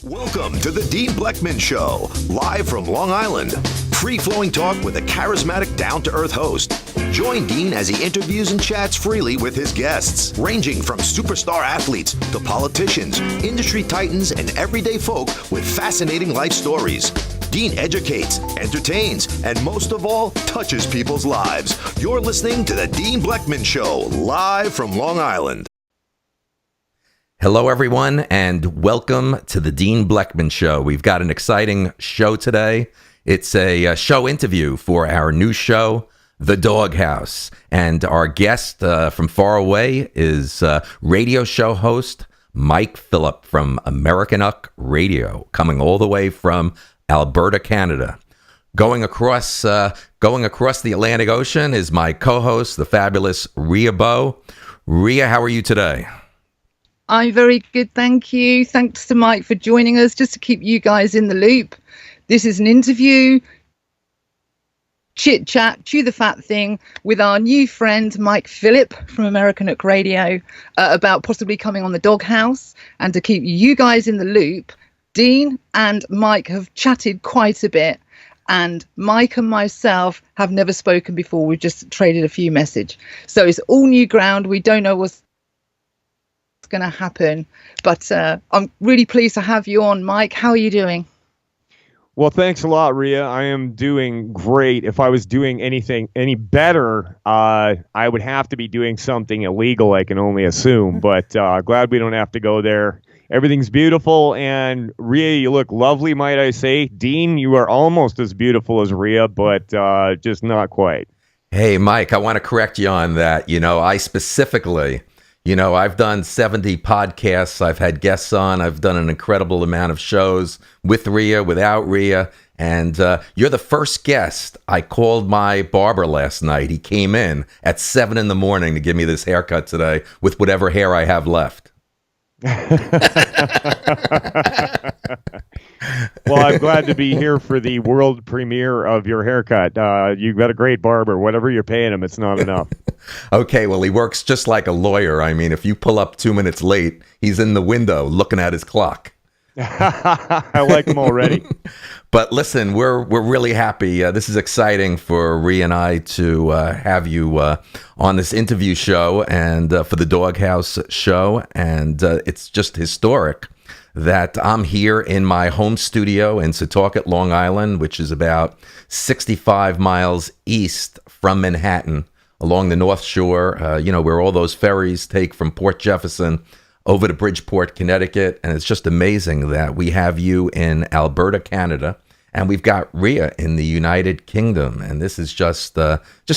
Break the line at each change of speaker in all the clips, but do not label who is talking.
Welcome to the Dean Blechman Show, live from Long Island. Free-flowing talk with a charismatic, down-to-earth host. Join Dean as he interviews and chats freely with his guests, ranging from superstar athletes to politicians, industry titans, and everyday folk with fascinating life stories. Dean educates, entertains, and most of all, touches people's lives. You're listening to the Dean Blechman Show, live from Long Island.
Hello, everyone, and welcome to the Dean Blechman Show. We've got an exciting show today. It's a show interview for our new show, The Doghouse. And our guest from far away is radio show host Mike Filip from Americanuck Radio, coming all the way from Alberta, Canada. Going across the Atlantic Ocean is my co-host, the fabulous Rea Bow. Rea, how are you today?
I'm very good, thank you. Thanks to Mike for joining us, just to keep you guys in the loop. This is an interview, chit-chat, chew the fat thing with our new friend Mike Filip from Americanuck Radio about possibly coming on the Doghouse. And to keep you guys in the loop, Dean and Mike have chatted quite a bit, and Mike and myself have never spoken before. We've just traded a few messages. So it's all new ground. We don't know what's going to happen, but I'm really pleased to have you on, Mike. How are you doing?
Well, thanks a lot, Rea. I am doing great. If I was doing anything any better, I would have to be doing something illegal, I can only assume, but glad we don't have to go there. Everything's beautiful, and Rea, you look lovely, might I say. Dean, you are almost as beautiful as Rea, but just not quite.
Hey, Mike, I want to correct you on that. I specifically... I've done 70 podcasts. I've had guests on. I've done an incredible amount of shows with Rea, without Rea. And you're the first guest. I called my barber last night. He came in at 7 in the morning to give me this haircut today with whatever hair I have left.
Well, I'm glad to be here for the world premiere of your haircut. You've got a great barber. Whatever you're paying him, it's not enough.
Okay, well, he works just like a lawyer. I mean, if you pull up 2 minutes late, he's in the window looking at his clock.
I like him already.
But listen, we're really happy. This is exciting for Rea and I to have you on this interview show and for the Doghouse show. And it's just historic that I'm here in my home studio in Setauket, Long Island, which is about 65 miles east from Manhattan along the North Shore, where all those ferries take from Port Jefferson over to Bridgeport, Connecticut. And it's just amazing that we have you in Alberta, Canada, and we've got Rea in the United Kingdom. And this is just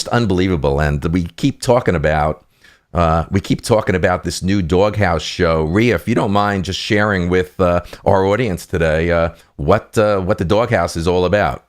unbelievable. And we keep talking about this new Doghouse show. Rea, if you don't mind just sharing with our audience today what the Doghouse is all about.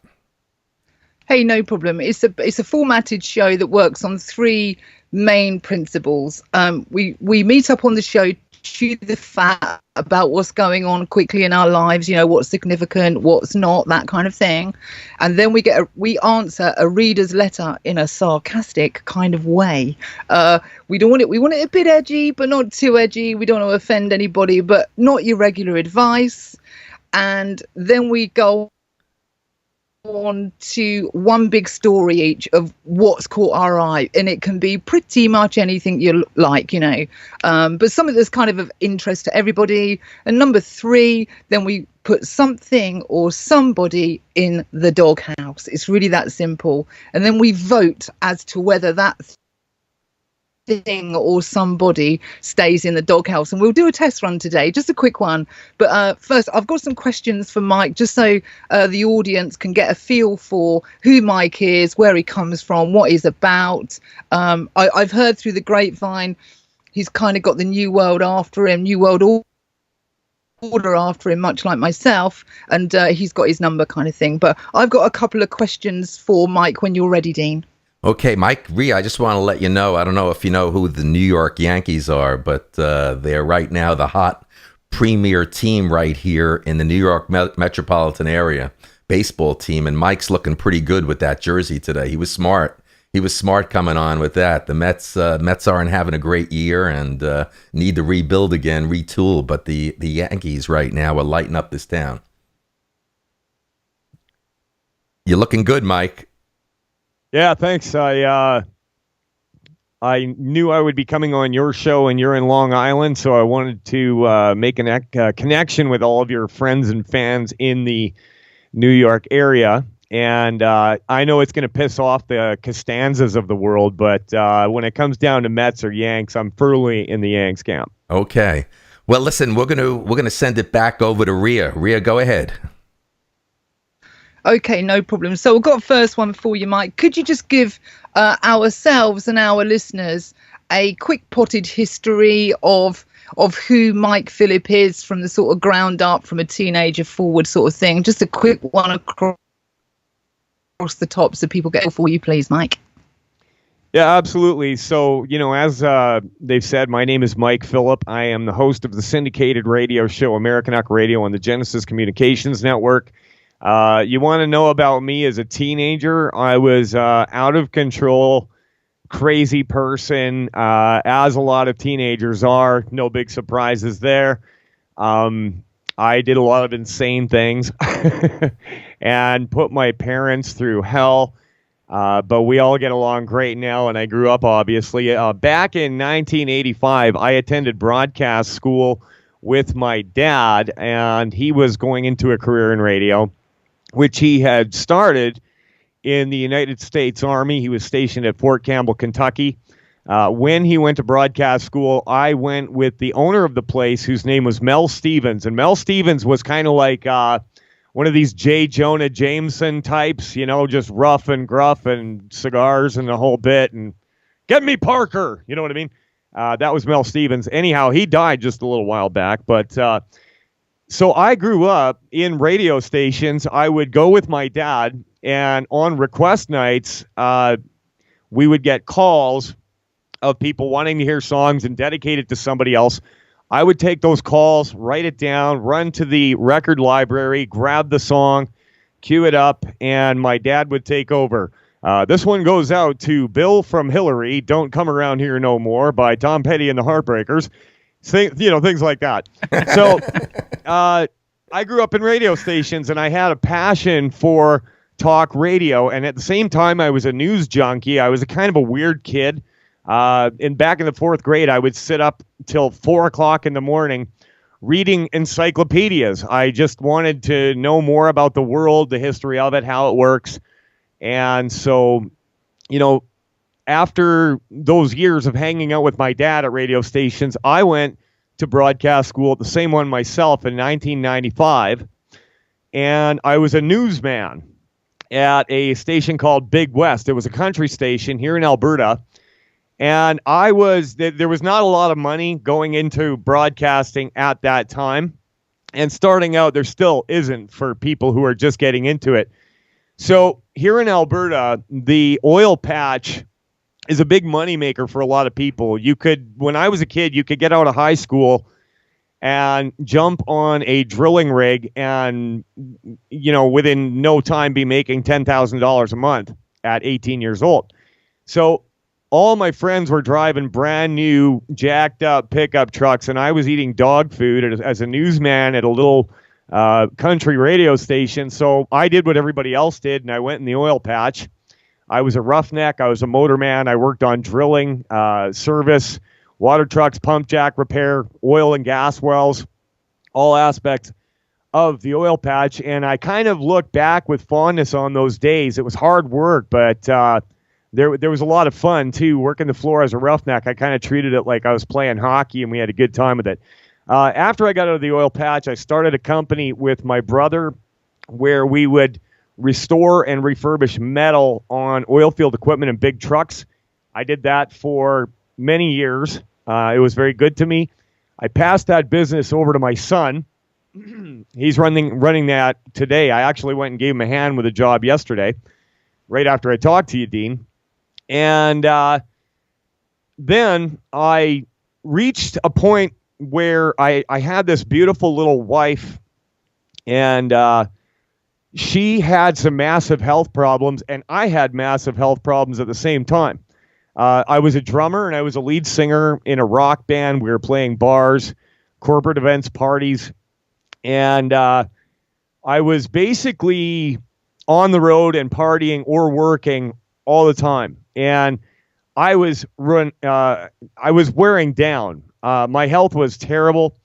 Hey, no problem. It's a formatted show that works on three main principles. We meet up on the show, chew the fat about what's going on quickly in our lives, what's significant, what's not, that kind of thing. And then we answer a reader's letter in a sarcastic kind of way. We want it a bit edgy, but not too edgy. We don't want to offend anybody, but not your regular advice. And then we go on to one big story each of what's caught our eye, and it can be pretty much anything you like, but something that's kind of interest to everybody. And number 3, then we put something or somebody in the doghouse. It's really that simple. And then we vote as to whether that thing or somebody stays in the doghouse. And we'll do a test run today, just a quick one. But first, I've got some questions for Mike, just so the audience can get a feel for who Mike is, where he comes from, what he's about. I've heard through the grapevine he's kind of got the New World after him, New World Order after him, much like myself, and he's got his number kind of thing. But I've got a couple of questions for Mike when you're ready, Dean.
Okay, Mike, Rea, I just want to let you know, I don't know if you know who the New York Yankees are, but they're right now the hot premier team right here in the New York metropolitan area, baseball team, and Mike's looking pretty good with that jersey today. He was smart. he was smart coming on with that. The Mets aren't having a great year and need to rebuild again, retool. But the Yankees right now are lighting up this town. You're looking good, Mike.
Yeah, thanks. I knew I would be coming on your show, and you're in Long Island, so I wanted to make a connection with all of your friends and fans in the New York area. And I know it's going to piss off the Costanzas of the world, but when it comes down to Mets or Yanks, I'm firmly in the Yanks camp.
Okay. Well, listen, we're gonna send it back over to Rea. Rea, go ahead.
Okay, no problem. So we've got a first one for you, Mike. Could you just give ourselves and our listeners a quick potted history of who Mike Filip is from the sort of ground up, from a teenager forward sort of thing? Just a quick one across the top so people get it for you, please, Mike.
Yeah, absolutely. So, as they've said, my name is Mike Filip. I am the host of the syndicated radio show Americanuck Radio on the Genesis Communications Network. You want to know about me as a teenager? I was out of control, crazy person, as a lot of teenagers are. No big surprises there. I did a lot of insane things and put my parents through hell. But we all get along great now, and I grew up, obviously. Back in 1985, I attended broadcast school with my dad, and he was going into a career in radio, which he had started in the United States Army. He was stationed at Fort Campbell, Kentucky. When he went to broadcast school, I went with the owner of the place, whose name was Mel Stevens. And Mel Stevens was kind of like one of these J. Jonah Jameson types, just rough and gruff and cigars and the whole bit. And get me Parker, you know what I mean? That was Mel Stevens. Anyhow, he died just a little while back, but so I grew up in radio stations. I would go with my dad, and on request nights, we would get calls of people wanting to hear songs and dedicate it to somebody else. I would take those calls, write it down, run to the record library, grab the song, cue it up, and my dad would take over. This one goes out to Bill from Hillary, Don't Come Around Here No More by Tom Petty and the Heartbreakers. Things like that. So I grew up in radio stations, and I had a passion for talk radio. And at the same time, I was a news junkie. I was a kind of a weird kid. Back in the 4th grade, I would sit up till 4 o'clock in the morning reading encyclopedias. I just wanted to know more about the world, the history of it, how it works. And so, after those years of hanging out with my dad at radio stations, I went to broadcast school at the same one myself in 1995, and I was a newsman at a station called Big West. It was a country station here in Alberta, and there was not a lot of money going into broadcasting at that time, and starting out, there still isn't for people who are just getting into it. So here in Alberta, the oil patch is a big moneymaker for a lot of people. When I was a kid, you could get out of high school and jump on a drilling rig and, within no time be making $10,000 a month at 18 years old. So all my friends were driving brand new, jacked up pickup trucks, and I was eating dog food as a newsman at a little country radio station. So I did what everybody else did, and I went in the oil patch. I was a roughneck. I was a motorman. I worked on drilling, service, water trucks, pump jack repair, oil and gas wells, all aspects of the oil patch. And I kind of look back with fondness on those days. It was hard work, but there was a lot of fun, too, working the floor as a roughneck. I kind of treated it like I was playing hockey, and we had a good time with it. After I got out of the oil patch, I started a company with my brother where we would restore and refurbish metal on oil field equipment and big trucks. I did that for many years. It was very good to me. I passed that business over to my son. He's running that today. I actually went and gave him a hand with a job yesterday, right after I talked to you, Dean. And then I reached a point where I had this beautiful little wife, and she had some massive health problems, and I had massive health problems at the same time. I was a drummer and I was a lead singer in a rock band. We were playing bars, corporate events, parties, and I was basically on the road and partying or working all the time. And I was wearing down. My health was terrible,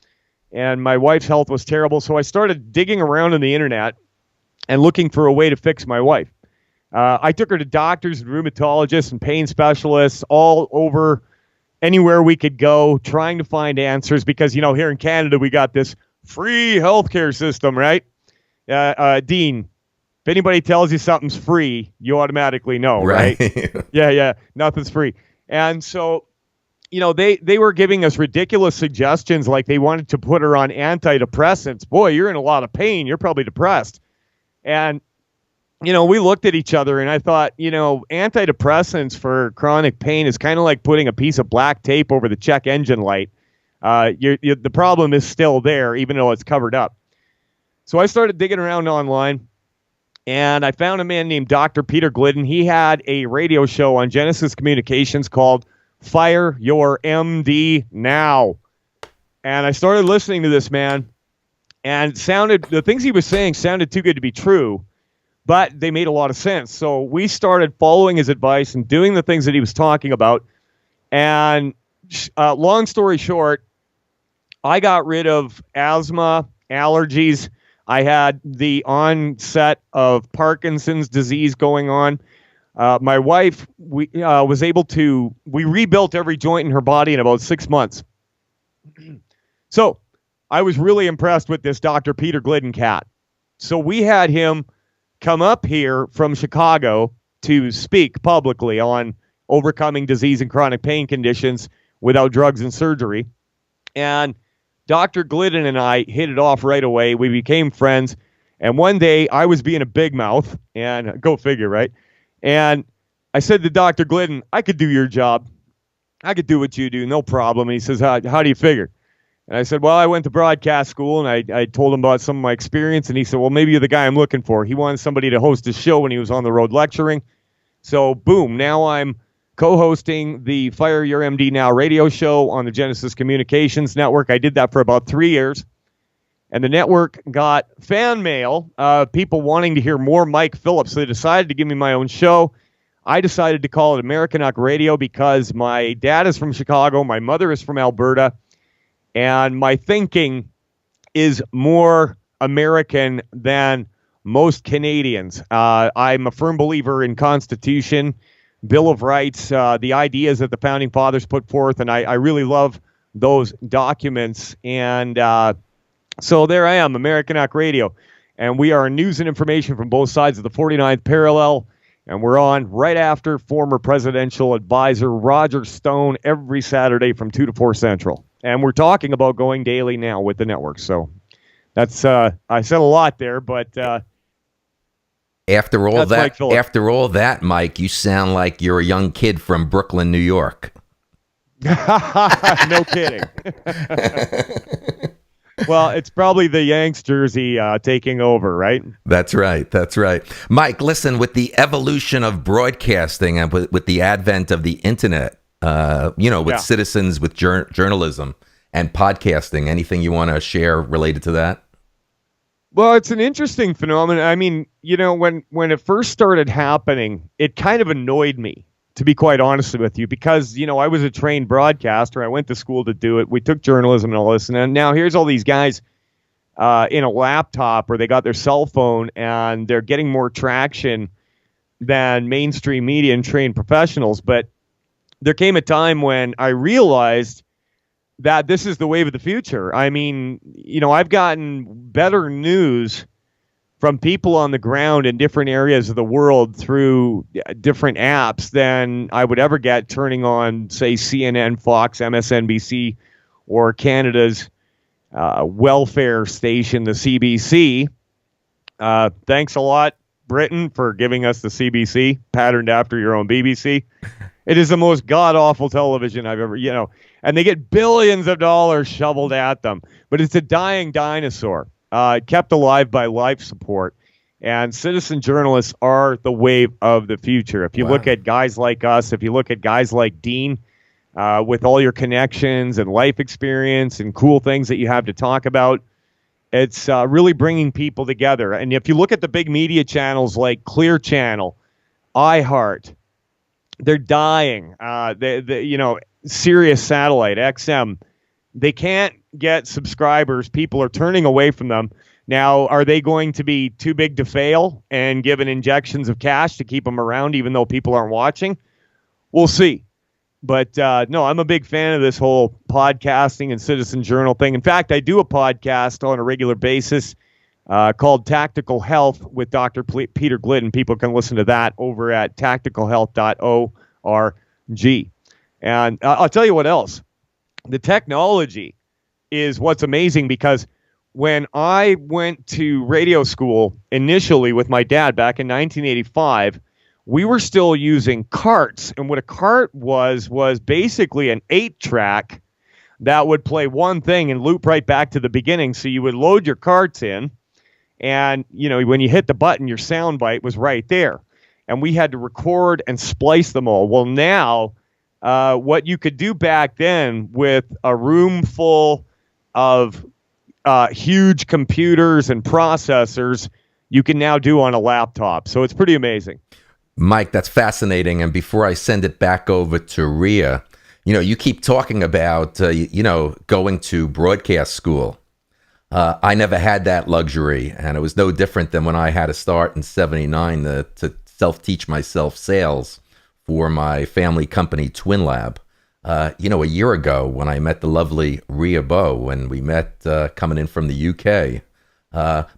and my wife's health was terrible. So I started digging around on the internet and looking for a way to fix my wife. I took her to doctors and rheumatologists and pain specialists all over, anywhere we could go, trying to find answers because, here in Canada, we got this free healthcare system, right? Dean, if anybody tells you something's free, you automatically know, right? Yeah, nothing's free. And so, they were giving us ridiculous suggestions, like they wanted to put her on antidepressants. Boy, you're in a lot of pain. You're probably depressed. And we looked at each other and I thought, antidepressants for chronic pain is kind of like putting a piece of black tape over the check engine light. The problem is still there, even though it's covered up. So I started digging around online and I found a man named Dr. Peter Glidden. He had a radio show on Genesis Communications called Fire Your MD Now. And I started listening to this man, and the things he was saying sounded too good to be true. But they made a lot of sense. So we started following his advice and doing the things that he was talking about. And long story short, I got rid of asthma, allergies. I had the onset of Parkinson's disease going on. My wife, we rebuilt every joint in her body in about 6 months. So I was really impressed with this Dr. Peter Glidden cat. So we had him come up here from Chicago to speak publicly on overcoming disease and chronic pain conditions without drugs and surgery. And Dr. Glidden and I hit it off right away. We became friends. And one day I was being a big mouth, and go figure, right? And I said to Dr. Glidden, I could do your job. I could do what you do, no problem. And he says, how do you figure? And I said, well, I went to broadcast school, and I told him about some of my experience. And he said, well, maybe you're the guy I'm looking for. He wanted somebody to host his show when he was on the road lecturing. So, boom, now I'm co-hosting the Fire Your MD Now radio show on the Genesis Communications Network. I did that for about 3 years. And the network got fan mail, people wanting to hear more Mike Filip. So they decided to give me my own show. I decided to call it Americanuck Radio because my dad is from Chicago. My mother is from Alberta. And my thinking is more American than most Canadians. I'm a firm believer in Constitution, Bill of Rights, the ideas that the Founding Fathers put forth, and I really love those documents. And so there I am, Americanuck Radio. And we are news and information from both sides of the 49th parallel. And we're on right after former presidential advisor Roger Stone every Saturday from 2 to 4 Central. And we're talking about going daily now with the network. So that's I said a lot there, but
after all that, Mike, you sound like you're a young kid from Brooklyn, New York.
No kidding. Well, it's probably the Yanks jersey taking over, right?
That's right. Mike, listen, with the evolution of broadcasting and with the advent of the internet, with citizens, with journalism and podcasting, anything you want to share related to that?
Well, it's an interesting phenomenon. I mean, when it first started happening, it kind of annoyed me, to be quite honest with you, because, I was a trained broadcaster. I went to school to do it. We took journalism and all this. And now here's all these guys in a laptop, or they got their cell phone, and they're getting more traction than mainstream media and trained professionals. But there came a time when I realized that this is the wave of the future. I mean, I've gotten better news from people on the ground in different areas of the world through different apps than I would ever get turning on, say, CNN, Fox, MSNBC, or Canada's welfare station, the CBC. Thanks a lot, Britain, for giving us the CBC, patterned after your own BBC. It is the most god-awful television I've ever, and they get billions of dollars shoveled at them. But it's a dying dinosaur, kept alive by life support. And citizen journalists are the wave of the future. If you look at guys like us, if you look at guys like Dean, with all your connections and life experience and cool things that you have to talk about, it's really bringing people together. And if you look at the big media channels like Clear Channel, iHeart, they're dying. Sirius Satellite, XM, they can't get subscribers. People are turning away from them. Now, are they going to be too big to fail and given injections of cash to keep them around even though people aren't watching? We'll see. But no, I'm a big fan of this whole podcasting and citizen journal thing. In fact, I do a podcast on a regular basis called Tactical Health with Dr. Peter Glidden. People can listen to that over at tacticalhealth.org. And I'll tell you what else. The technology is what's amazing, because when I went to radio school initially with my dad back in 1985, we were still using carts. And what a cart was basically an 8-track that would play one thing and loop right back to the beginning. So you would load your carts in, and when you hit the button, your sound bite was right there. And we had to record and splice them all. Well, now, what you could do back then with a room full of huge computers and processors, you can now do on a laptop. So it's pretty amazing.
Mike, that's fascinating. And before I send it back over to Rea, you keep talking about, going to broadcast school. I never had that luxury, and it was no different than when I had to start in 79 to self-teach myself sales for my family company, Twin Lab. A year ago when I met the lovely Rea Bow, when we met coming in from the UK,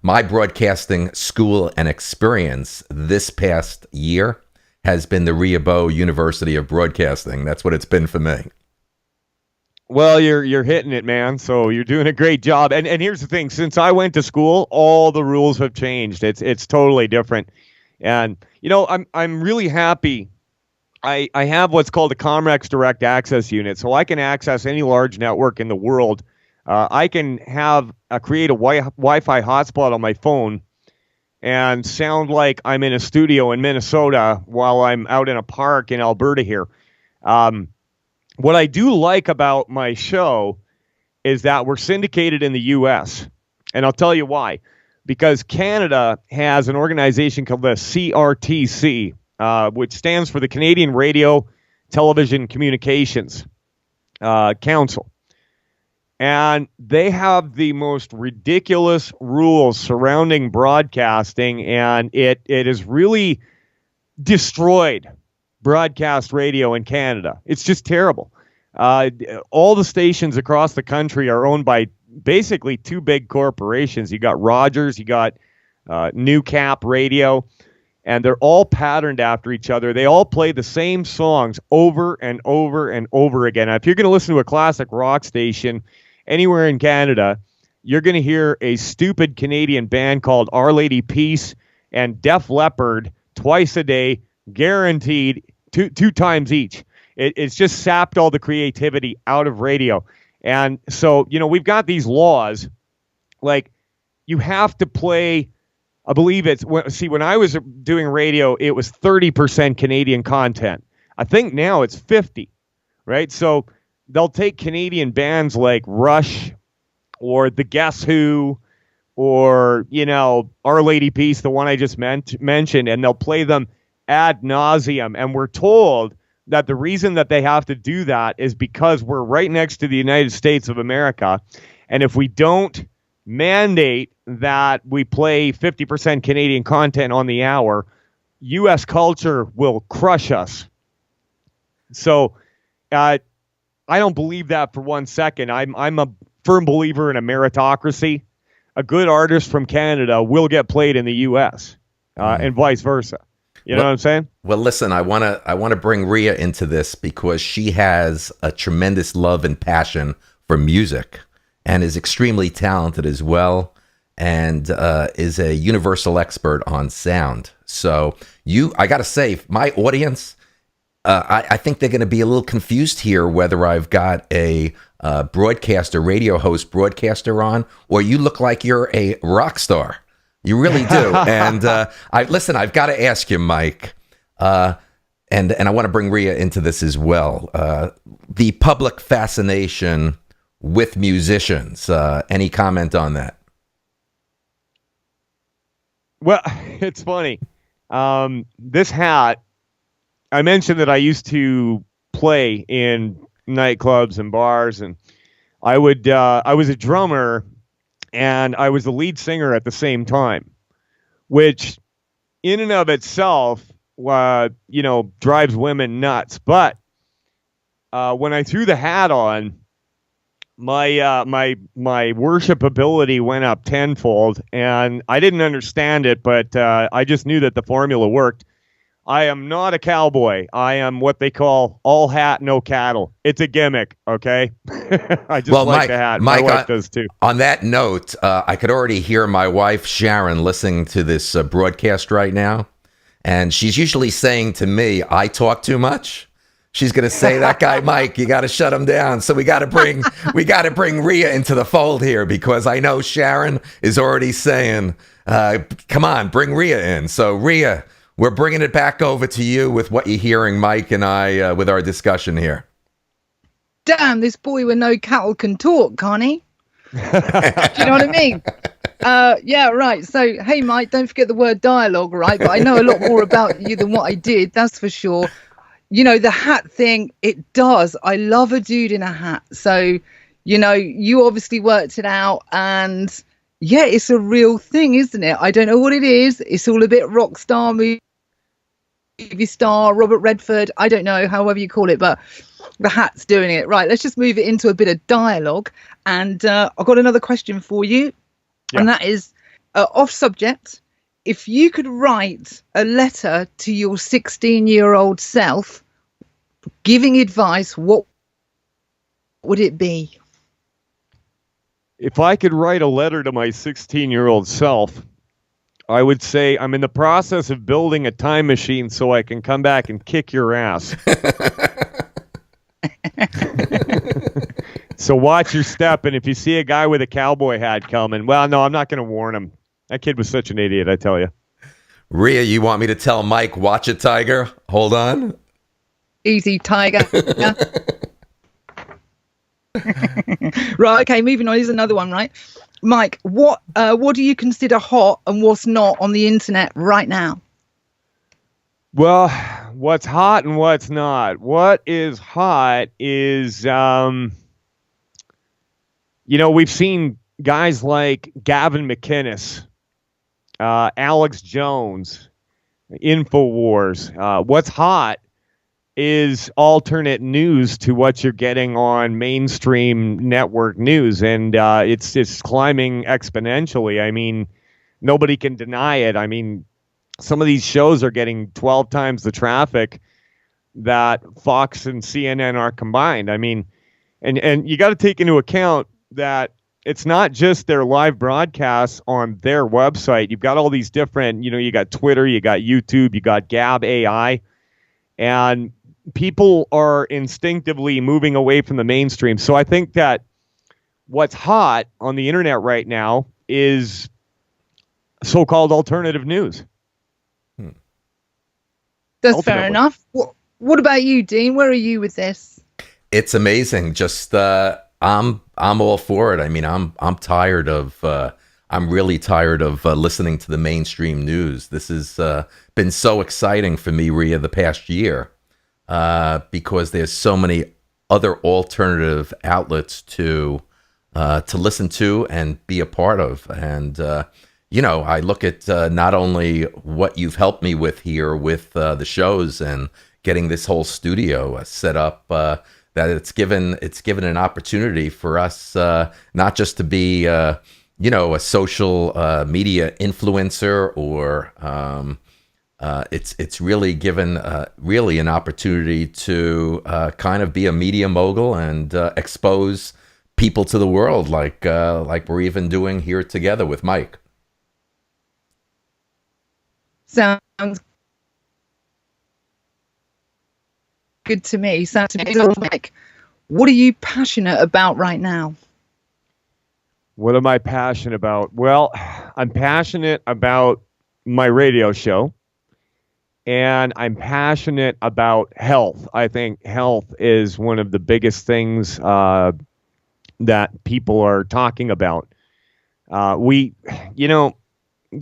my broadcasting school and experience this past year has been the Rea Bow University of Broadcasting. That's what it's been for me.
Well, you're hitting it, man. So you're doing a great job. And here's the thing: since I went to school, all the rules have changed. It's totally different. And I'm really happy. I have what's called a Comrex Direct Access Unit, so I can access any large network in the world. I can create a Wi-Fi hotspot on my phone and sound like I'm in a studio in Minnesota while I'm out in a park in Alberta here. What I do like about my show is that we're syndicated in the U.S., and I'll tell you why. Because Canada has an organization called the CRTC, which stands for the Canadian Radio Television Communications Council. And they have the most ridiculous rules surrounding broadcasting, and it has really destroyed broadcast radio in Canada. It's just terrible. All the stations across the country are owned by basically two big corporations. You got Rogers, you got New Cap Radio, and they're all patterned after each other. They all play the same songs over and over and over again. Now, if you're going to listen to a classic rock station anywhere in Canada, you're going to hear a stupid Canadian band called Our Lady Peace and Def Leppard twice a day, guaranteed, two times each. It's just sapped all the creativity out of radio. And so, we've got these laws, like you have to play, I believe when I was doing radio, it was 30% Canadian content. I think now it's 50, right? So they'll take Canadian bands like Rush or The Guess Who or, Our Lady Peace, the one I just mentioned, and they'll play them ad nauseum. And we're told that the reason that they have to do that is because we're right next to the United States of America. And if we don't mandate that we play 50% Canadian content on the hour, U.S. culture will crush us. So I don't believe that for 1 second. I'm a firm believer in a meritocracy. A good artist from Canada will get played in the U.S. And vice versa. You know what I'm saying?
Well, listen, I want to bring Rea into this because she has a tremendous love and passion for music and is extremely talented as well, and is a universal expert on sound. So I got to say, my audience, I think they're going to be a little confused here whether I've got a broadcaster, radio host broadcaster on, or you look like you're a rock star. You really do. And I've got to ask you, Mike, and I want to bring Rea into this as well. The public fascination with musicians. Any comment on that?
Well, it's funny. This hat, I mentioned that I used to play in nightclubs and bars, and I was a drummer and I was the lead singer at the same time, which in and of itself, drives women nuts. But when I threw the hat on, my worshipability went up tenfold, and I didn't understand it, but I just knew that the formula worked. I am not a cowboy. I am what they call all hat, no cattle. It's a gimmick, okay? I just like the hat. My wife does too.
On that note, I could already hear my wife, Sharon, listening to this broadcast right now. And she's usually saying to me, I talk too much. She's going to say, that guy, Mike, you got to shut him down. So we got to bring Rea into the fold here, because I know Sharon is already saying, come on, bring Rea in. So Rea, we're bringing it back over to you with what you're hearing, Mike and I, with our discussion here.
Damn, this boy with no cattle can talk, can't he? Do you know what I mean? Yeah, right. So, hey, Mike, don't forget the word dialogue, right? But I know a lot more about you than what I did, that's for sure. The hat thing, it does. I love a dude in a hat. So, you obviously worked it out, and yeah, it's a real thing, isn't it? I don't know what it is. It's all a bit rock star, movie star, Robert Redford. I don't know, however you call it, but the hat's doing it. Right, let's just move it into a bit of dialogue. And I've got another question for you. Yeah. And that is off subject. If you could write a letter to your 16-year-old self giving advice, what would it be?
If I could write a letter to my 16-year-old self, I would say, I'm in the process of building a time machine so I can come back and kick your ass. So watch your step, and if you see a guy with a cowboy hat coming, well, no, I'm not going to warn him. That kid was such an idiot, I tell you.
Rea, you want me to tell Mike, watch it, Tiger? Hold on.
Easy, Tiger. Yeah. Right, okay, moving on. Here's another one, right? Mike, what do you consider hot and what's not on the internet right now?
Well, what's hot and what's not? What is hot is, we've seen guys like Gavin McInnes, Alex Jones, InfoWars. What's hot is alternate news to what you're getting on mainstream network news, and it's climbing exponentially. I mean, nobody can deny it. I mean, some of these shows are getting 12 times the traffic that Fox and CNN are combined. I mean, and you got to take into account that it's not just their live broadcasts on their website. You've got all these different, you got Twitter, you got YouTube, you got Gab AI, and people are instinctively moving away from the mainstream. So I think that what's hot on the internet right now is so-called alternative news.
That's ultimately fair enough. What about you, Dean? Where are you with this?
It's amazing. Just I'm all for it. I mean, I'm tired of I'm really tired of listening to the mainstream news. This has been so exciting for me, Rea, the past year, because there's so many other alternative outlets to listen to and be a part of. And I look at not only what you've helped me with here with the shows and getting this whole studio set up, that it's given an opportunity for us not just to be a social media influencer, or it's really given really an opportunity to kind of be a media mogul and expose people to the world, like we're even doing here together with Mike.
Sounds good to me. Sounds to me. Mike, what are you passionate about right now?
What am I passionate about? Well, I'm passionate about my radio show, and I'm passionate about health. I think health is one of the biggest things that people are talking about. There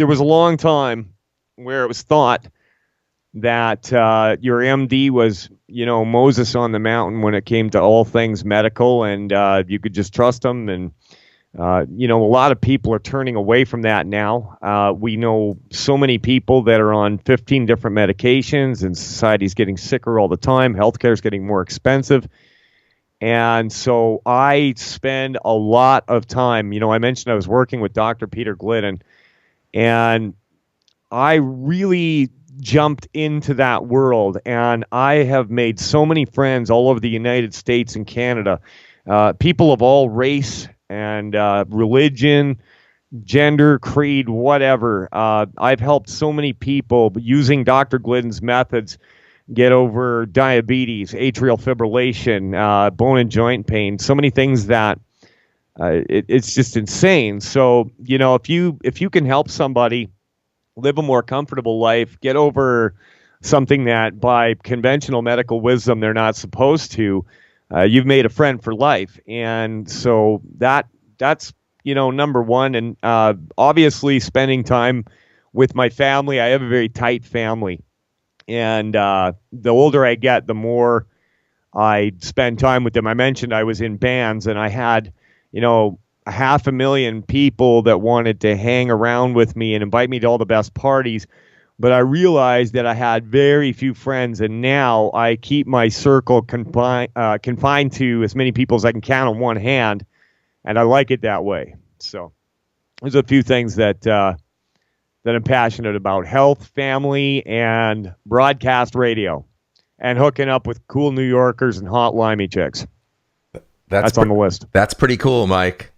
was a long time where it was thought that your MD was, Moses on the mountain when it came to all things medical, and you could just trust him. And a lot of people are turning away from that now. We know so many people that are on 15 different medications, and society's getting sicker all the time. Healthcare is getting more expensive. And so I spend a lot of time, I mentioned I was working with Dr. Peter Glidden, and I really jumped into that world, and I have made so many friends all over the United States and Canada, people of all race and religion, gender, creed, whatever. I've helped so many people using Dr. Glidden's methods get over diabetes, atrial fibrillation, bone and joint pain, so many things that it's just insane. So, if you can help somebody live a more comfortable life, get over something that by conventional medical wisdom they're not supposed to, you've made a friend for life. And so that's number one. And obviously spending time with my family. I have a very tight family. And the older I get, the more I spend time with them. I mentioned I was in bands, and I had, 500,000 people that wanted to hang around with me and invite me to all the best parties. But I realized that I had very few friends, and now I keep my circle confined to as many people as I can count on one hand, and I like it that way. So there's a few things that I'm passionate about: health, family, and broadcast radio, and hooking up with cool New Yorkers and hot limey chicks. That's on the list.
That's pretty cool, Mike.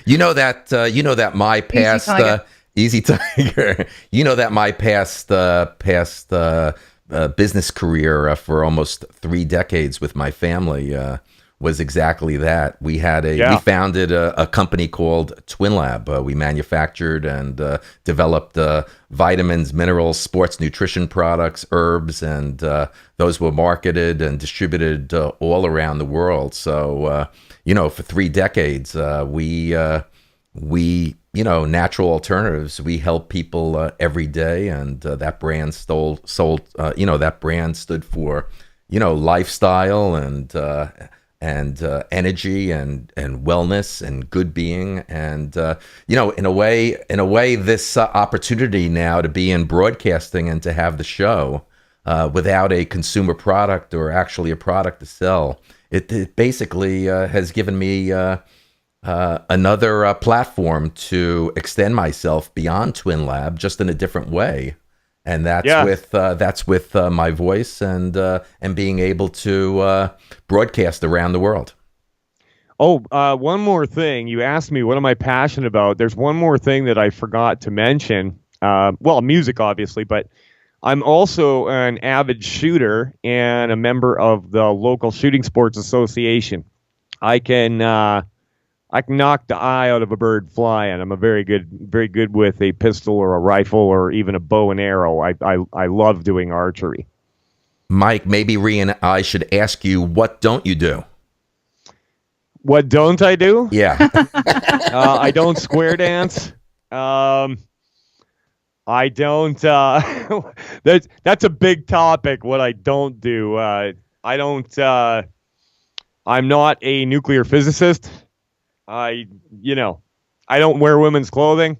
You know that my past Easy Tiger. You know that my past business career for almost 3 decades with my family was exactly that. We founded a company called Twin Lab. We manufactured and developed vitamins, minerals, sports nutrition products, herbs, and those were marketed and distributed all around the world. So, for 3 decades, we natural alternatives. We help people every day, and that brand that brand stood for, lifestyle and energy and wellness and good being. And in a way this opportunity now to be in broadcasting and to have the show without a consumer product or actually a product to sell, it basically has given me another platform to extend myself beyond Twin Lab, just in a different way. And that's with my voice and being able to broadcast around the world.
Oh, one more thing. You asked me, what am I passionate about? There's one more thing that I forgot to mention. Music, obviously, but I'm also an avid shooter and a member of the local shooting sports association. I can knock the eye out of a bird flying. I'm very good with a pistol or a rifle or even a bow and arrow. I love doing archery.
Mike, maybe Rea and I should ask you, what don't you do?
What don't I do?
Yeah.
I don't square dance. I don't. That's a big topic. What I don't do. I don't. I'm not a nuclear physicist. I don't wear women's clothing.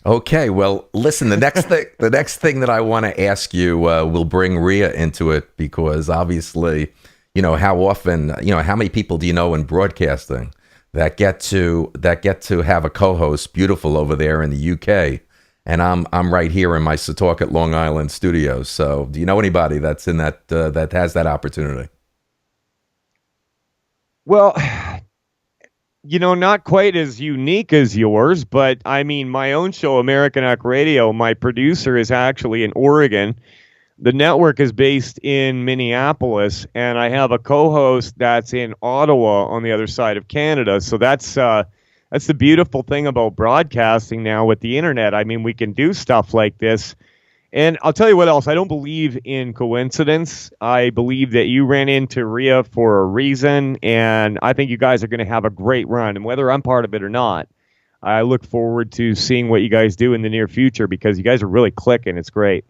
Okay, well, listen, the next thing that I want to ask you will bring Rea into it, because obviously, how often, how many people do you know in broadcasting that get to have a co-host beautiful over there in the UK, and I'm right here in my Setauket, Long Island studios. So, do you know anybody that's in that has that opportunity?
Well, not quite as unique as yours, but I mean, my own show, Americanuck Radio, my producer is actually in Oregon. the network is based in Minneapolis, and I have a co-host that's in Ottawa on the other side of Canada. So that's the beautiful thing about broadcasting now with the internet. I mean, we can do stuff like this. And I'll tell you what else. I don't believe in coincidence. I believe that you ran into Rea for a reason, and I think you guys are going to have a great run. And whether I'm part of it or not, I look forward to seeing what you guys do in the near future, because you guys are really clicking. It's great.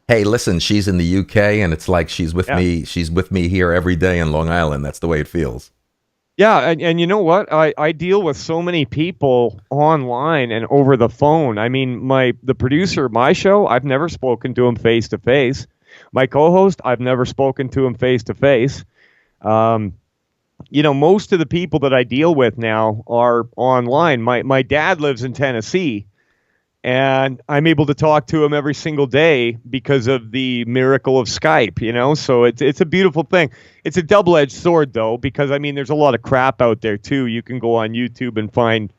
Hey, listen, she's in the UK, and it's like she's with me. She's with me here every day in Long Island. That's the way it feels.
Yeah, and you know what? I deal with so many people online and over the phone. I mean, the producer of my show, I've never spoken to him face to face. My co-host, I've never spoken to him face to face. Most of the people that I deal with now are online. My dad lives in Tennessee, and I'm able to talk to him every single day because of the miracle of Skype, So it's a beautiful thing. It's a double-edged sword, though, because, I mean, there's a lot of crap out there, too. You can go on YouTube and find,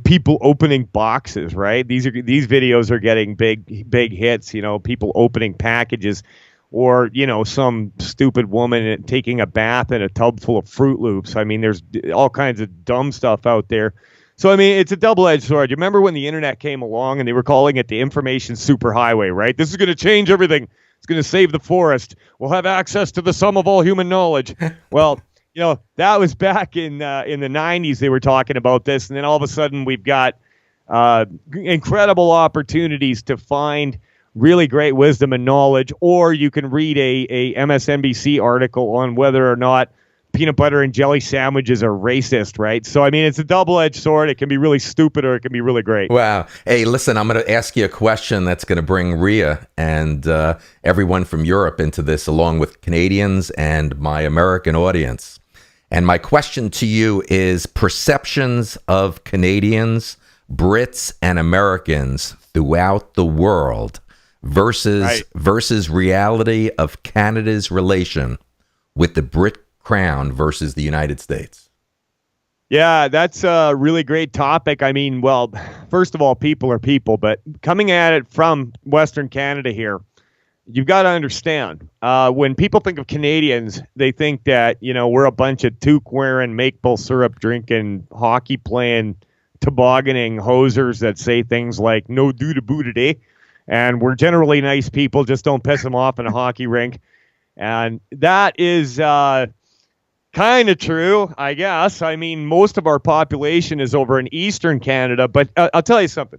people opening boxes, right? These videos are getting big hits, people opening packages, or, some stupid woman taking a bath in a tub full of Fruit Loops. I mean, there's all kinds of dumb stuff out there. So, I mean, it's a double-edged sword. You remember when the internet came along and they were calling it the information superhighway, right? This is going to change everything. It's going to save the forest. We'll have access to the sum of all human knowledge. Well, that was back in the 90s. They were talking about this. And then all of a sudden we've got incredible opportunities to find really great wisdom and knowledge. Or you can read a MSNBC article on whether or not peanut butter and jelly sandwiches are racist, right? So, I mean, it's a double-edged sword. It can be really stupid or it can be really great.
Wow. Hey, listen, I'm going to ask you a question that's going to bring Rea and everyone from Europe into this, along with Canadians and my American audience. And my question to you is perceptions of Canadians, Brits, and Americans throughout the world versus reality of Canada's relation with the Brit Crown versus the United States.
Yeah, that's a really great topic. I mean, well, first of all, people are people, but coming at it from Western Canada here, you've got to understand, when people think of Canadians, they think that, we're a bunch of toque-wearing, maple syrup drinking, hockey playing, tobogganing hosers that say things like, no do to boo today. And we're generally nice people, just don't piss them off in a hockey rink. And that is kind of true, I guess. I mean, most of our population is over in Eastern Canada, but I'll tell you something.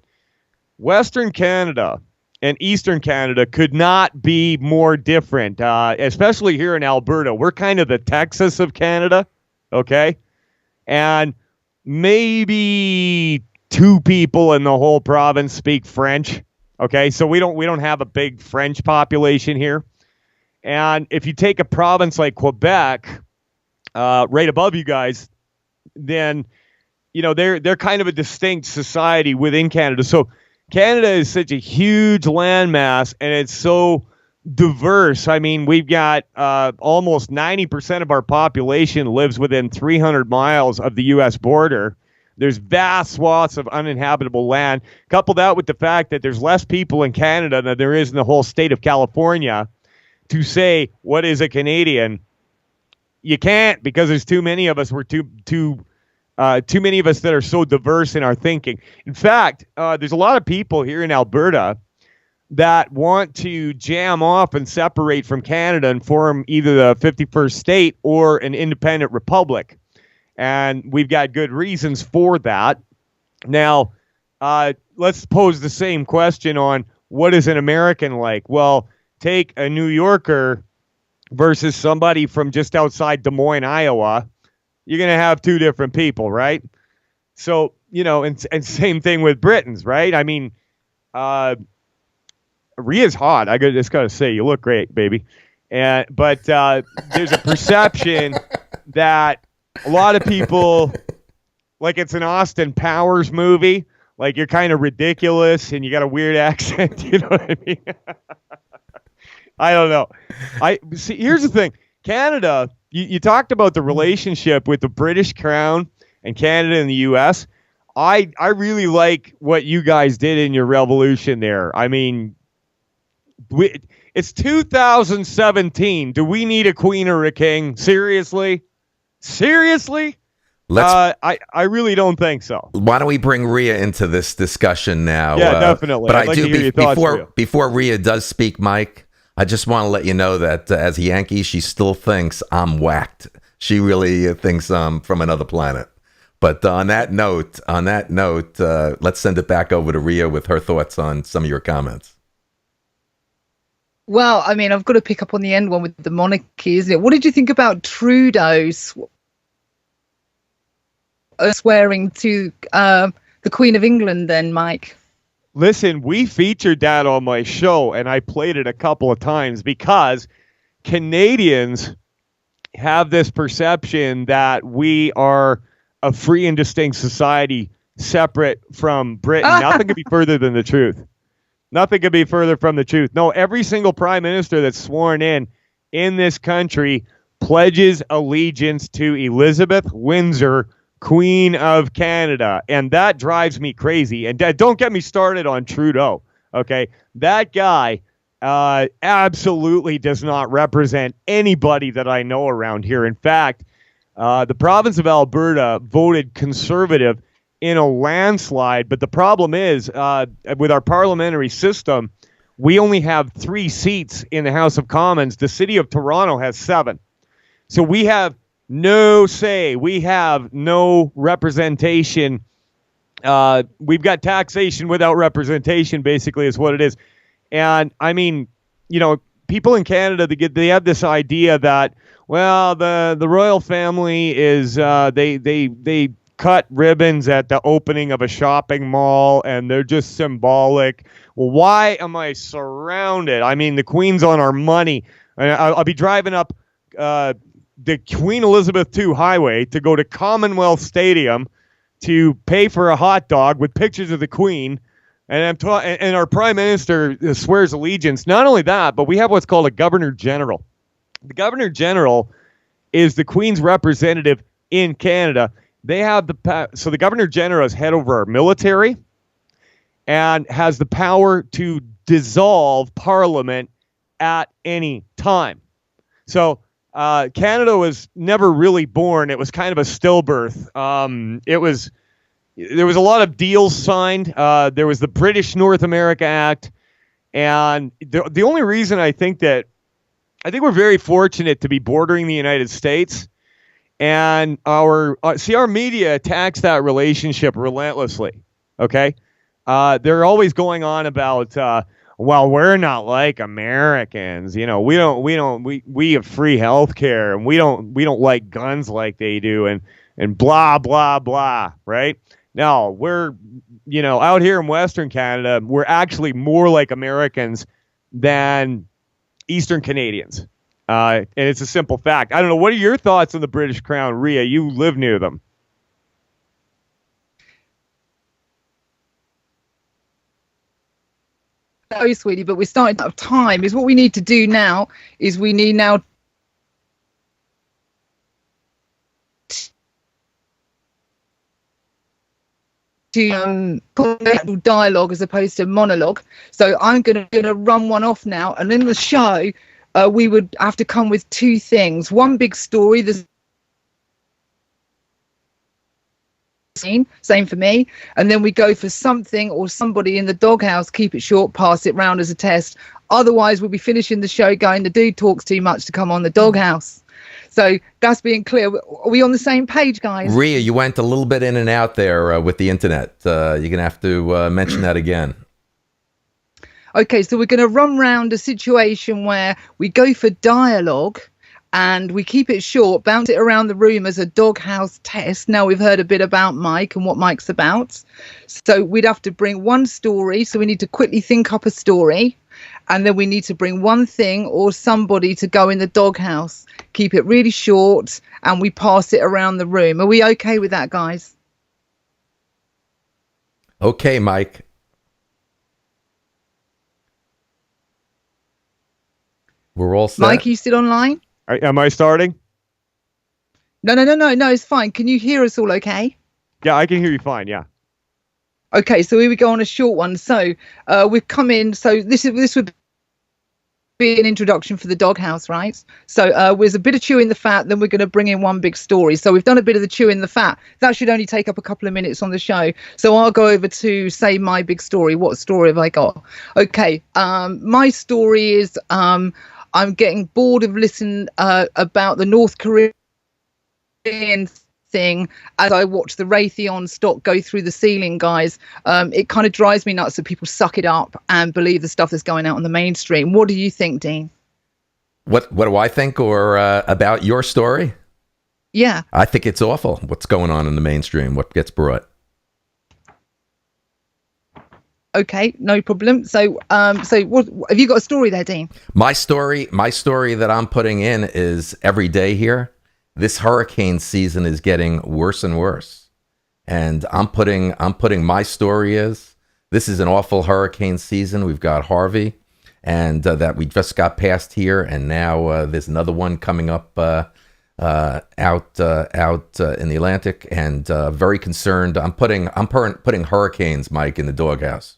Western Canada and Eastern Canada could not be more different, especially here in Alberta. We're kind of the Texas of Canada, okay? And maybe 2 people in the whole province speak French, okay? So we don't have a big French population here. And if you take a province like Quebec, right above you guys, then they're kind of a distinct society within Canada. So Canada is such a huge landmass, and it's so diverse. I mean, we've got almost 90% of our population lives within 300 miles of the U.S. border. There's vast swaths of uninhabitable land. Couple that with the fact that there's less people in Canada than there is in the whole state of California. To say what is a Canadian, you can't, because there's too many of us. We're too many of us that are so diverse in our thinking. In fact, there's a lot of people here in Alberta that want to jam off and separate from Canada and form either the 51st state or an independent republic. And we've got good reasons for that. Now, let's pose the same question on what is an American like? Well, take a New Yorker versus somebody from just outside Des Moines, Iowa. You're going to have 2 different people, right? So, and same thing with Britons, right? I mean, Rhea's hot. I just got to say, you look great, baby. But there's a perception that a lot of people, like it's an Austin Powers movie, like you're kind of ridiculous and you got a weird accent, you know what I mean? I don't know. See, here's the thing. Canada, you talked about the relationship with the British Crown and Canada and the U.S. I really like what you guys did in your revolution there. I mean, It's 2017. Do we need a queen or a king? Seriously? I really don't think so.
Why don't we bring Rea into this discussion now?
Yeah, definitely.
But
I'd like to hear your thoughts, Rea.
before Rea does speak, Mike, I just want to let you know that as a Yankee, she still thinks I'm whacked. She really thinks I'm from another planet. But on that note, let's send it back over to Rea with her thoughts on some of your comments.
Well, I mean, I've got to pick up on the end one with the monarchy, isn't it? What did you think about Trudeau's swearing to the Queen of England then, Mike?
Listen, we featured that on my show, and I played it a couple of times because Canadians have this perception that we are a free and distinct society separate from Britain. Nothing could be further than the truth. Nothing could be further from the truth. No, every single prime minister that's sworn in this country pledges allegiance to Elizabeth Windsor, Queen of Canada. And that drives me crazy. And don't get me started on Trudeau, okay? That guy absolutely does not represent anybody that I know around here. In fact, the province of Alberta voted Conservative in a landslide, but the problem is, with our parliamentary system, we only have 3 seats in the House of Commons. The city of Toronto has 7. So we have no say. We have no representation. We've got taxation without representation, basically, is what it is. And, I mean, you know, people in Canada, they have this idea that, well, the royal family is, they cut ribbons at the opening of a shopping mall, and they're just symbolic. Well, why am I surrounded? I mean, the Queen's on our money. I'll be driving up the Queen Elizabeth II highway to go to Commonwealth Stadium to pay for a hot dog with pictures of the Queen, and and our Prime Minister swears allegiance. Not only that, but we have what's called a Governor General. The Governor General is the Queen's representative in Canada. They have so the Governor General is head over our military and has the power to dissolve Parliament at any time. So Canada was never really born. It was kind of a stillbirth. There was a lot of deals signed. There was the British North America Act, and the only reason I think we're very fortunate to be bordering the United States. And our media attacks that relationship relentlessly. Okay, they're always going on about, well, we're not like Americans. You know, we have free health care, and we don't like guns like they do, and blah blah blah. Right? No, we're, you know, out here in Western Canada, we're actually more like Americans than Eastern Canadians. And it's a simple fact. I don't know. What are your thoughts on the British Crown, Rea? You live near them.
No, sweetie, but we're starting out of time. Is what we need to do now is we need now to dialogue as opposed to monologue. So I'm going to run one off now, and in the show, we would have to come with 2 things. One big story, the scene, same for me, and then we go for something or somebody in the doghouse. Keep it short, pass it round as a test. Otherwise, we'll be finishing the show going, the dude talks too much to come on the doghouse. So that's being clear. Are we on the same page, guys?
Rea, you went a little bit in and out there with the internet. You're going to have to mention that again.
Okay, so we're going to run round a situation where we go for dialogue and we keep it short, bounce it around the room as a doghouse test. Now we've heard a bit about Mike and what Mike's about. So we'd have to bring one story. So we need to quickly think up a story. And then we need to bring one thing or somebody to go in the doghouse. Keep it really short and we pass it around the room. Are we okay with that, guys?
Okay, Mike. We're all set.
Mike, are you still online?
Am I starting?
No, it's fine. Can you hear us all okay?
Yeah, I can hear you fine, yeah.
Okay, so here we go on a short one. So we've come in. So this would be an introduction for the Doghouse, right? So there's a bit of chewing the fat, then we're going to bring in one big story. So we've done a bit of the chewing the fat. That should only take up a couple of minutes on the show. So I'll go over to say my big story. What story have I got? Okay, my story is I'm getting bored of listening about the North Korean thing as I watch the Raytheon stock go through the ceiling, guys. It kind of drives me nuts that people suck it up and believe the stuff that's going out on the mainstream. What do you think, Dean?
What do I think, or about your story?
Yeah,
I think it's awful what's going on in the mainstream, what gets brought.
Okay, no problem. So what have you got a story there, Dean?
My story that I'm putting in is every day here. This hurricane season is getting worse and worse, and I'm putting my story is this is an awful hurricane season. We've got Harvey, and that we just got past here, and now there's another one coming up out in the Atlantic, and very concerned. I'm putting hurricanes, Mike, in the doghouse.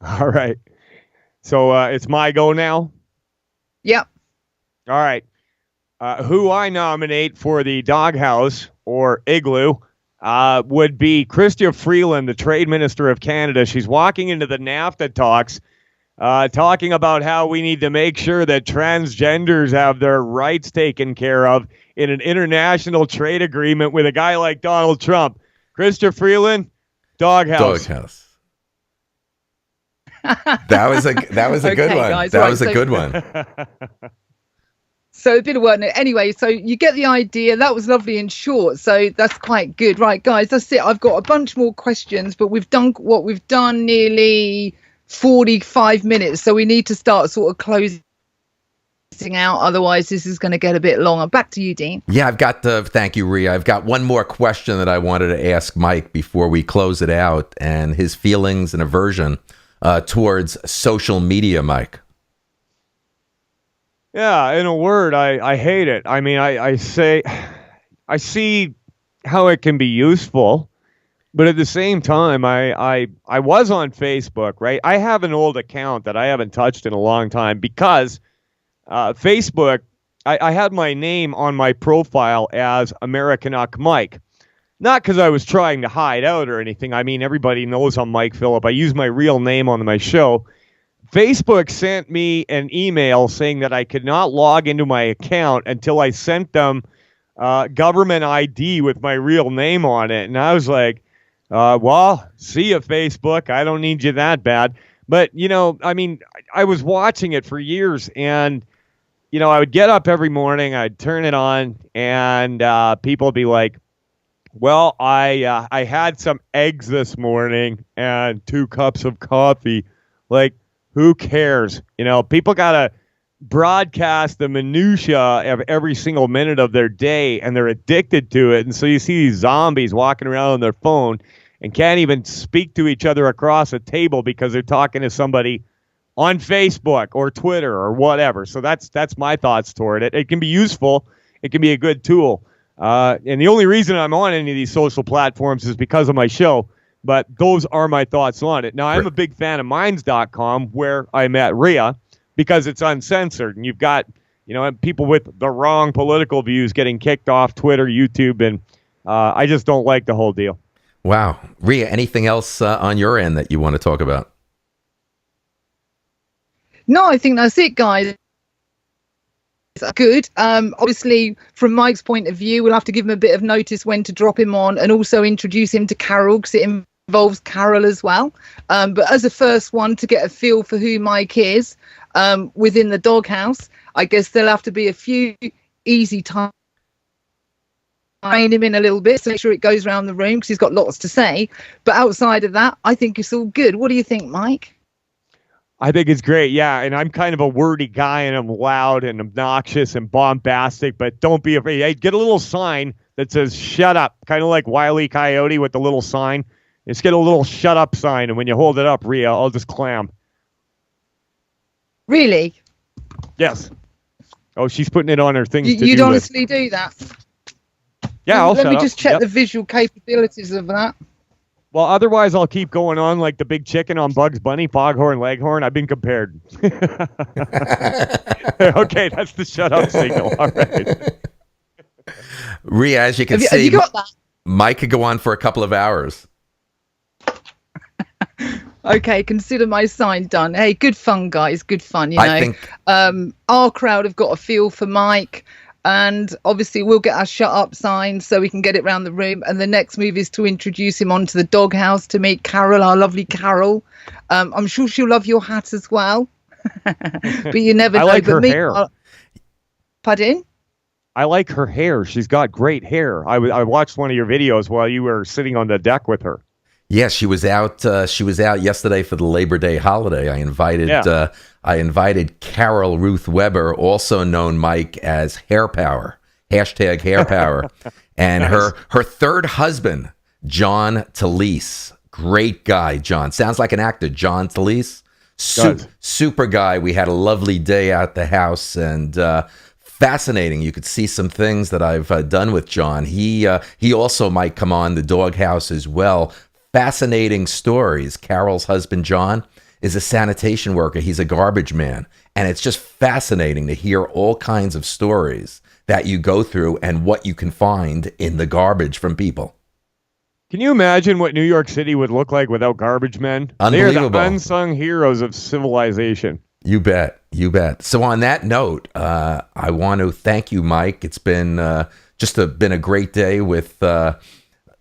All right, so it's my go now.
Yep.
All right. Who I nominate for the Doghouse or Igloo would be Chrystia Freeland, the Trade Minister of Canada. She's walking into the NAFTA talks, talking about how we need to make sure that transgenders have their rights taken care of in an international trade agreement with a guy like Donald Trump. Chrystia Freeland, Doghouse.
Doghouse. That was a good one.
Guys,
that
right,
was a good one.
So a bit of work. Anyway, so you get the idea. That was lovely and short. So that's quite good. Right, guys, that's it. I've got a bunch more questions, but we've done nearly 45 minutes. So we need to start sort of closing out. Otherwise, this is going to get a bit longer. Back to you, Dean.
Yeah, thank you, Rea. I've got one more question that I wanted to ask Mike before we close it out, and his feelings and aversion towards social media, Mike.
Yeah, in a word, I hate it. I mean, I see how it can be useful, but at the same time, I was on Facebook, right? I have an old account that I haven't touched in a long time because Facebook, I had my name on my profile as Americanuck Mike. Not because I was trying to hide out or anything. I mean, everybody knows I'm Mike Filip. I use my real name on my show. Facebook sent me an email saying that I could not log into my account until I sent them government ID with my real name on it. And I was like, well, see ya, Facebook. I don't need you that bad. But, I mean, I was watching it for years, and, I would get up every morning, I'd turn it on, and people would be like, well, I had some eggs this morning and 2 cups of coffee. Like, who cares? People got to broadcast the minutia of every single minute of their day, and they're addicted to it. And so you see these zombies walking around on their phone and can't even speak to each other across a table because they're talking to somebody on Facebook or Twitter or whatever. So that's my thoughts toward it. It can be useful. It can be a good tool. And the only reason I'm on any of these social platforms is because of my show. But those are my thoughts on it. Now, I'm a big fan of Minds.com, where I met Rea, because it's uncensored. And you've got, people with the wrong political views getting kicked off Twitter, YouTube, and I just don't like the whole deal.
Wow. Rea, anything else on your end that you want to talk about?
No, I think that's it, guys. Good. Obviously, from Mike's point of view, we'll have to give him a bit of notice when to drop him on, and also introduce him to Carol, because it involves Carol as well. But as a first one, to get a feel for who Mike is within the Doghouse, I guess there'll have to be a few easy times. Rein him in a little bit, so make sure it goes around the room, because he's got lots to say. But outside of that, I think it's all good. What do you think, Mike?
I think it's great, yeah, and I'm kind of a wordy guy, and I'm loud and obnoxious and bombastic, but don't be afraid. Hey, get a little sign that says shut up, kind of like Wile E. Coyote with the little sign. Just get a little shut up sign, and when you hold it up, Rea, I'll just clam.
Really?
Yes. Oh, she's putting it on her things to do.
You'd honestly do that?
Yeah, I'll
Let me
shut
just
up.
check
Yep.
the visual capabilities of that.
Well, otherwise I'll keep going on like the big chicken on Bugs Bunny, Foghorn Leghorn. I've been compared. Okay, that's the shut up signal. All right.
Rea, as you can
Have
see,
you got that?
Mike could go on for a couple of hours.
Okay, consider my sign done. Hey, good fun, guys. Good fun, you know.
I think
Our crowd have got a feel for Mike, and obviously we'll get our shut up sign so we can get it around the room. And the next move is to introduce him onto the doghouse to meet Carol, our lovely Carol. I'm sure she'll love your hat as well. But you never know.
I like
but
her hair.
Pardon?
I like her hair. She's got great hair. I watched one of your videos while you were sitting on the deck with her.
yeah, she was out. She was out yesterday for the Labor Day holiday. I invited Carol Ruth Weber, also known, Mike, as Hair Power, hashtag Hair Power, and her third husband, John Talese. Great guy, John. Sounds like an actor, John Talese. Super guy. We had a lovely day at the house, and fascinating. You could see some things that I've done with John. He also might come on the doghouse as well. Fascinating stories. Carol's husband, John, is a sanitation worker. He's a garbage man. And it's just fascinating to hear all kinds of stories that you go through and what you can find in the garbage from people.
Can you imagine what New York City would look like without garbage men? They're the unsung heroes of civilization.
You bet. You bet. So on that note, I want to thank you, Mike. It's been been a great day with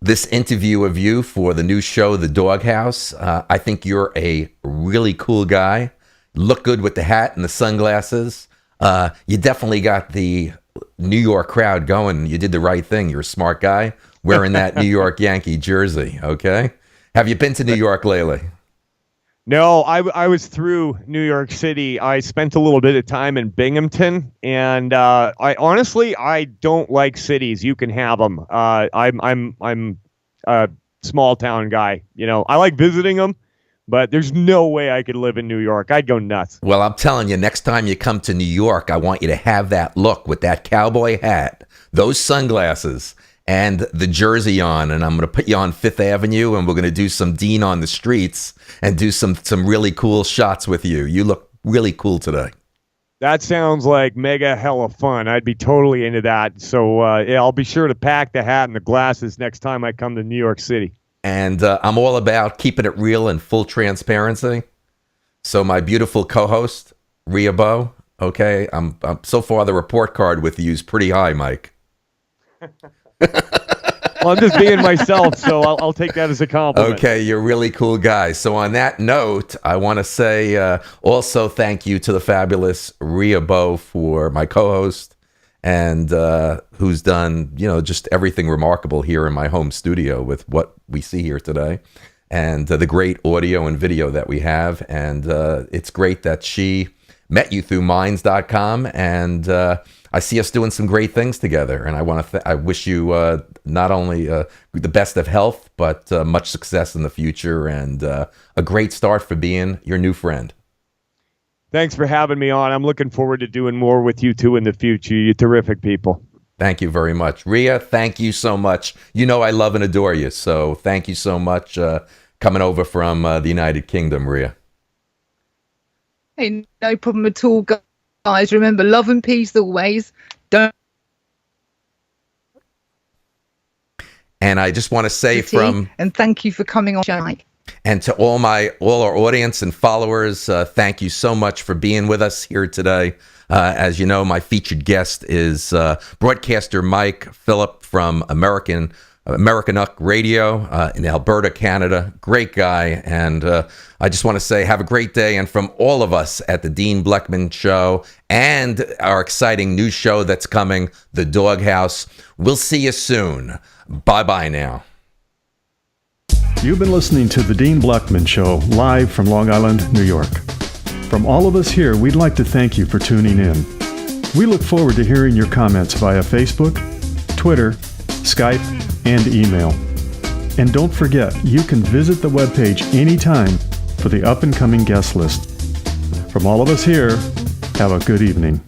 this interview of you for the new show, The Doghouse. I think you're a really cool guy. Look good with the hat and the sunglasses. You definitely got the New York crowd going. You did the right thing. You're a smart guy wearing that New York Yankee jersey, okay? Have you been to New York lately?
No, I was through New York City. I spent a little bit of time in Binghamton, and I honestly don't like cities. You can have them. I'm a small town guy. You know, I like visiting them, but there's no way I could live in New York. I'd go nuts.
Well, I'm telling you, next time you come to New York, I want you to have that look with that cowboy hat, those sunglasses, and the jersey on, and I'm going to put you on Fifth Avenue, and we're going to do some Dean on the streets and do some really cool shots with you. You look really cool today.
That sounds like mega hella fun. I'd be totally into that. So yeah, I'll be sure to pack the hat and the glasses next time I come to New York City.
And I'm all about keeping it real and full transparency. So my beautiful co-host, Rea Bow, okay, I'm so far the report card with you is pretty high, Mike.
Well, I'm just being myself, so I'll take that as a compliment.
Okay, you're a really cool guy. So on that note, I want to say also thank you to the fabulous Rea Bow for my co-host, and who's done, just everything remarkable here in my home studio with what we see here today, and the great audio and video that we have. And it's great that she met you through Minds.com, and I see us doing some great things together, and I wish you not only the best of health, but much success in the future, and a great start for being your new friend.
Thanks for having me on. I'm looking forward to doing more with you two in the future. You're terrific people.
Thank you very much. Rea, thank you so much. You know I love and adore you, so thank you so much coming over from the United Kingdom, Rea.
Hey, no problem at all, guys. Remember, love and peace always. Don't.
And I just want to say
and thank you for coming on, Mike.
And to all our audience and followers, thank you so much for being with us here today. As you know, my featured guest is broadcaster Mike Filip from Americanuck Radio in Alberta, Canada. Great guy. And I just want to say have a great day. And from all of us at the Dean Blechman Show and our exciting new show that's coming, The Doghouse, we'll see you soon. Bye-bye now.
You've been listening to The Dean Blechman Show, live from Long Island, New York. From all of us here, we'd like to thank you for tuning in. We look forward to hearing your comments via Facebook, Twitter, Skype, and email. And don't forget, you can visit the webpage anytime for the up-and-coming guest list. From all of us here, have a good evening.